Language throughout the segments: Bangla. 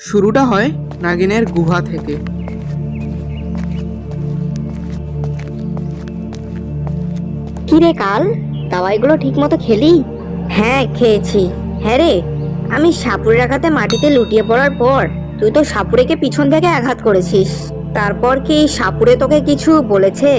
শুরুটা হয় নাগিনের গুহা থেকে। কিরে কাল, দাওয়াইগুলো ঠিক মতো খেলি? হ্যাঁ খেয়েছি। হ্যাঁ রে, আমি সাপুরের আঘাতে মাটিতে লুটিয়ে পড়ার পর তুই তো সাপুরেকে পিছন থেকে আঘাত করেছিস। তারপর কি সাপুরে তোকে কিছু বলেছে?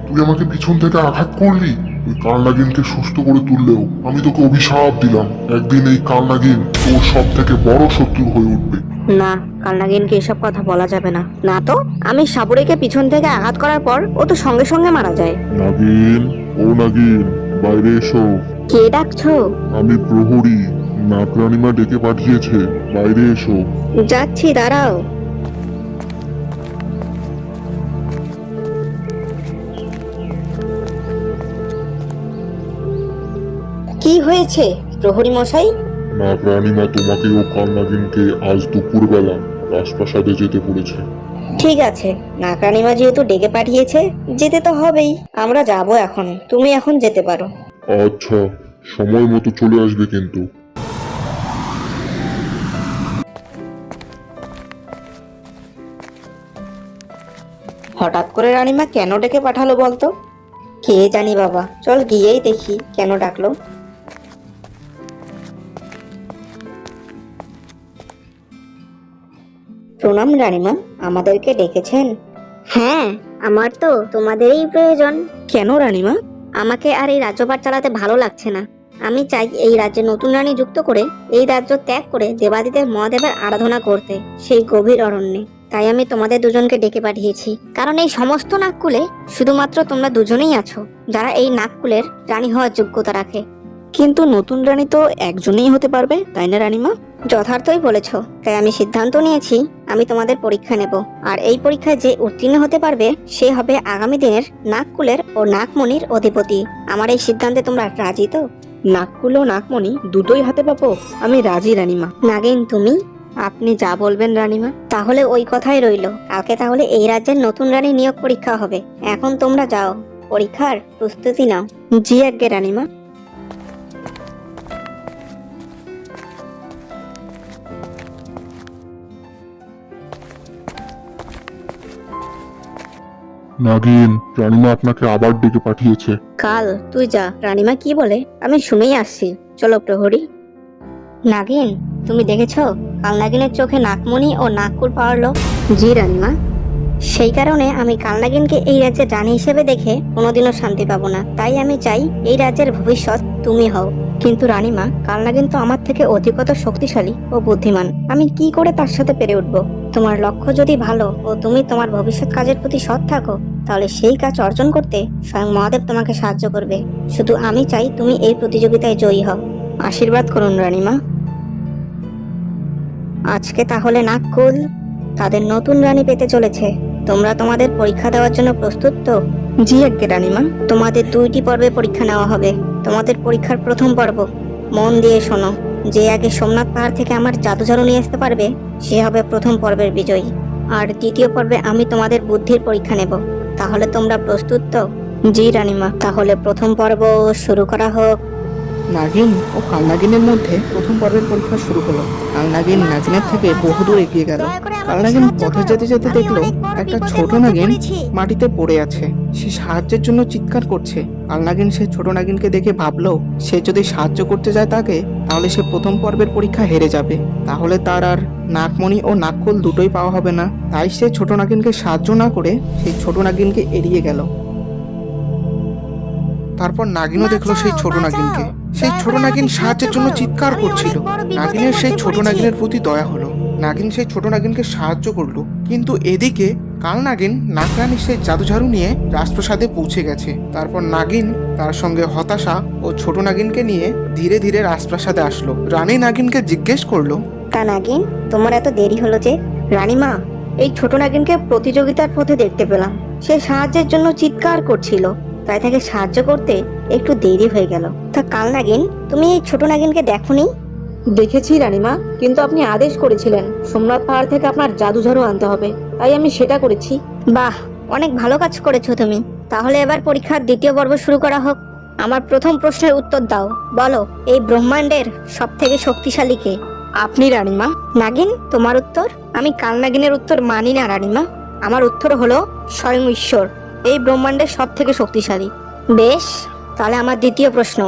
তুই আমাকে পিছন থেকে আঘাত করলি, ওই কালনাগিনকে সুস্থ করে তুললেও আমি তোকে অভিশাপ দিলাম, একদিন এই কালনাগিন তোর সব থেকে বড় শত্রু হয়ে উঠবে। না, কালনাগিনকে এসব কথা বলা যাবে না। না তো, আমি সাপুরেকে পিছন থেকে আঘাত করার পর ও তো সঙ্গে সঙ্গে মারা যায়। নাগিন, ও নাগিন, বাইরে এসো। কে ডাকছো? আমি প্রহরী, নাগরানিমা ডেকে পাঠিয়েছে, বাইরে এসো। যাচ্ছি, দাঁড়াও। কি হয়েছে প্রহরী মশাই? নাগরানিমা তোমাকে ও কালনাগিনকে আজ দুপুরবেলা রাজপ্রাসাদে যেতে বলেছে। ঠিক আছে, নাকরানিমা যেহেতু ডেকে পাঠিয়েছে, যেতে তো হবেই। আমরা যাব এখন, তুমি এখন যেতে পারো। আচ্ছা, সময় মতো চলে আসবে কিন্তু। হঠাৎ করে রানীমা কেন ডেকে পাঠালো বলতো? কে জানি বাবা, চল গিয়েই দেখি কেন ডাকলো। প্রণাম রানীমা, আমাদেরকে ডেকেছেন? হ্যাঁ, আমার তো তোমাদেরই প্রয়োজন। কেন রানীমা? আমাকে আর এই রাজ্যপাট চালাতে ভালো লাগছে না। আমি চাই এই রাজ্যে নতুন রানী যুক্ত করে এই রাজ্য ত্যাগ করে দেবাদিদেব মহাদেবের আরাধনা করতে, সেই গভীর অরণ্যে। তাই আমি তোমাদের দুজনকে ডেকে পাঠিয়েছি, কারণ এই সমস্ত নাগকুলে শুধুমাত্র তোমরা দুজনেই আছো যারা এই নাগকুলের রানী হওয়ার যোগ্যতা রাখে। কিন্তু নতুন রানী তো একজনেই হতে পারবে, তাই না রানীমা? যথার্থই বলেছ। তাই আমি সিদ্ধান্ত নিয়েছি আমি তোমাদের পরীক্ষা নেব, আর এই পরীক্ষায় যে উত্তীর্ণ হতে পারবে সে হবে আগামী দিনের নাগকুলের ও নাগমণির অধিপতি। আমার এই সিদ্ধান্তে তোমরা রাজি তো? নাগকুল ও নাগমণি দুটোই হাতে পাবো? আমি রাজি রানীমা। নাগিন তুমি? আপনি যা বলবেন রানীমা। তাহলে ওই কথাই রইলো, কালকে তাহলে এই রাজ্যের নতুন রানী নিয়োগ পরীক্ষা হবে। এখন তোমরা যাও, পরীক্ষার প্রস্তুতি নাও। জি আজ্ঞে রানীমা। নাগিন, রানীমা আপনাকে আবার ডেকে পাঠিয়েছে। কাল তুই যা, রানীমা কি বলে আমি শুনেই আসছি। চলো প্রহরী। নাগিন, তুমি দেখেছো কাল নাগিনের চোখে নাগমণি ও নাগকুল পাওয়ার লোক? জি রানীমা। সেই কারণে আমি কালনাগিনকে এই রাজ্যের রানী হিসেবে দেখে কোনোদিনও শান্তি পাবো না। তাই আমি চাই এই রাজ্যের ভবিষ্যৎ তুমি হও। কিন্তু রানীমা, কালনাগিন তো আমার থেকে অধিকতর শক্তিশালী ও বুদ্ধিমান। আমি কি করে তার সাথে পেরে উঠবো? তোমার লক্ষ্য যদি ভালো ও তুমি তোমার ভবিষ্যৎ কাজের প্রতি সৎ থাকো, তাহলে সেই কাজ অর্জন করতে স্বয়ং মহাদেব তোমাকে সাহায্য করবে। শুধু আমি চাই তুমি এই প্রতিযোগিতায় জয়ী হও। আশীর্বাদ করুন রানীমা। আজকে তাহলে নাগকুল তাদের নতুন রানী পেতে চলেছে। তোমরা তোমাদের পরীক্ষা দেওয়ার জন্য প্রস্তুত তো? জি আজ্ঞে রানীমা। তোমাদের 2টি পর্বে পরীক্ষা নেওয়া হবে। তোমাদের পরীক্ষার প্রথম পর্ব, মন দিয়ে শোনো। যে আগে সোমনাথ পাহাড় থেকে আমার জাদুঝাড়ু নিয়ে আসতে পারবে সে হবে প্রথম পর্বের বিজয়ী। আর দ্বিতীয় পর্বে আমি তোমাদের বুদ্ধির পরীক্ষা নেব। তাহলে তোমরা প্রস্তুত তো? জি রানীমা। তাহলে প্রথম পর্ব শুরু করা হোক। নাগিন ও কালনাগিনের মধ্যে প্রথম পর্বের পরীক্ষা শুরু হলো। কালনাগিন নাগিনের থেকে বহুদূর এগিয়ে গেল। কালনাগিন পথে যেতে যেতে দেখলো একটা ছোট নাগিন মাটিতে পড়ে আছে। সে সাহায্যের জন্য চিৎকার করছে। কালনাগিন সে ছোট নাগিনকে দেখে ভাবলো সে যদি সাহায্য করতে যায় তাকে, তাহলে সে প্রথম পর্বের পরীক্ষা হেরে যাবে। তাহলে তার আর নাগমণি ও নাগকুল দুটোই পাওয়া হবে না। তাই সে ছোট নাগিনকে সাহায্য না করে সেই ছোট নাগিনকে এড়িয়ে গেল। তারপর নাগিনও দেখলো সেই ছোট নাগিনকে। সেই ছোট নাগিন সাহায্যের জন্য চিৎকার করছিল। নাগিনের সেই ছোট নাগিনের প্রতি দয়া হলো। নাগিন সেই ছোট নাগিনকে সাহায্য করলো। কিন্তু এদিকে কাল নাগিন নাগরানীর সেই জাদুঝাড়ু নিয়ে রাজপ্রাসাদে পৌঁছে গেছে। তারপর নাগিন তার সঙ্গে হতাশা ও ছোট নাগিনকে নিয়ে ধীরে ধীরে রাজপ্রাসাদে আসলো। রানী নাগিনকে জিজ্ঞেস করলো, তা নাগিন, তোমার এত দেরি হলো যে? রানীমা, এই ছোট নাগিনকে প্রতিযোগিতার পথে দেখতে পেলাম। সে সাহায্যের জন্য চিৎকার করছিল, তাই তাকে সাহায্য করতে একটু দেরি হয়ে গেল। তা কাল নাগিন, তুমি এই ছোট নাগিনকে দেখোনি? দেখেছি রানীমা, কিন্তু আপনি আদেশ করেছিলেন সোমনাথ পাহাড় থেকে আপনার জাদুঝাড়ু আনতে হবে, তাই আমি সেটা করেছি। বাহ, অনেক ভালো কাজ করেছো তুমি। তাহলে এবার পরীক্ষার দ্বিতীয় পর্ব শুরু করা হোক। আমার প্রথম প্রশ্নের উত্তর দাও। বলো, এই ব্রহ্মাণ্ডের সব থেকে শক্তিশালী কে? আপনি রানীমা। নাগিন, তোমার উত্তর? আমি কাল নাগিনের উত্তর মানি না রানীমা। আমার উত্তর হলো স্বয়ং ঈশ্বর, এই ব্রহ্মাণ্ডের সব থেকে শক্তিশালী। বেশ, তাহলে আমার দ্বিতীয় প্রশ্ন,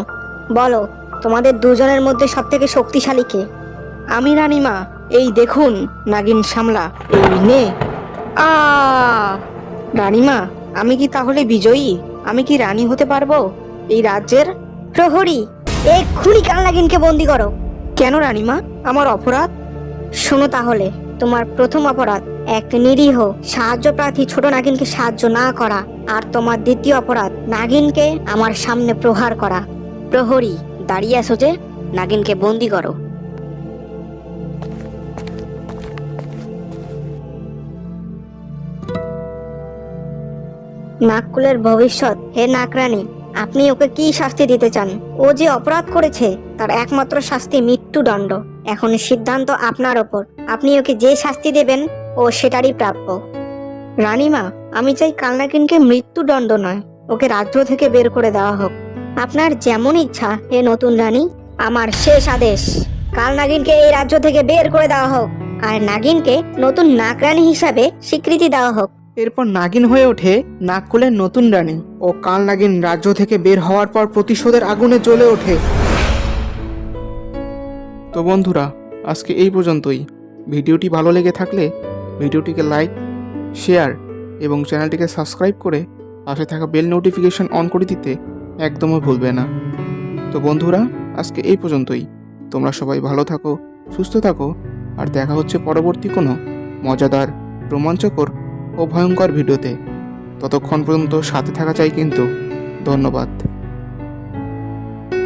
বলো তোমাদের দুজনের মধ্যে সব থেকে শক্তিশালী কে? আমি রানীমা। এই দেখুন নাগিন সামলা, এই নে। আ রানীমা, আমি কি তাহলে বিজয়ী? আমি কি রানী হতে পারবো এই রাজ্যের? প্রহরী, এক্ষুনি কাল নাগিনকে বন্দি করো। কেন রানীমা, আমার অপরাধ? শোনো তাহলে, তোমার প্রথম অপরাধ এক নিরীহ সাহায্য প্রার্থী ছোট নাগিনকে সাহায্য না করা, আর তোমার দ্বিতীয় অপরাধ নাগিনকে আমার সামনে প্রহার করা। প্রহরী, দাঁড়িয়ে আছো যে, নাগিনকে বন্দি করো। নাগকুলের ভবিষ্যৎ, হে নাগরানী, আপনি ওকে কি শাস্তি দিতে চান? ও যে অপরাধ করেছে তার একমাত্র শাস্তি মৃত্যুদণ্ড। এখন সিদ্ধান্ত আপনার ওপর, আপনি ওকে যে শাস্তি দেবেন ও সেটারই প্রাপ্য। রানীমা, আমি চাই কালনাগিনকে মৃত্যুদণ্ড নয়, ওকে রাজ্য থেকে বের করে দেওয়া হোক। আপনার যেমন ইচ্ছা হে নতুন রানী, আমার শেষ আদেশ, কালনাগিনকে এই রাজ্য থেকে বের করে দেওয়া হোক, আর নাগিনকে নতুন নাগরানী হিসাবে স্বীকৃতি দেওয়া হোক। এরপর নাগিন হয়ে ওঠে নাগকুলের নতুন রানী, ও কাল নাগিন রাজ্য থেকে বের হওয়ার পর প্রতিশোধের আগুনে জ্বলে ওঠে। তো বন্ধুরা, আজকে এই পর্যন্তই। ভিডিওটি ভালো লেগে থাকলে ভিডিওটিকে লাইক, শেয়ার এবং চ্যানেলটিকে সাবস্ক্রাইব করে পাশে থাকা বেল নোটিফিকেশন অন করে দিতে একদমই ভুলবে না। তো বন্ধুরা, আজকে এই পর্যন্তই। তোমরা সবাই ভালো থাকো, সুস্থ থাকো, আর দেখা হচ্ছে পরবর্তী কোনো মজাদার, রোমাঞ্চকর ও ভয়ঙ্কর ভিডিওতে। ততক্ষণ পর্যন্ত সাথে থাকা চাই কিন্তু। ধন্যবাদ।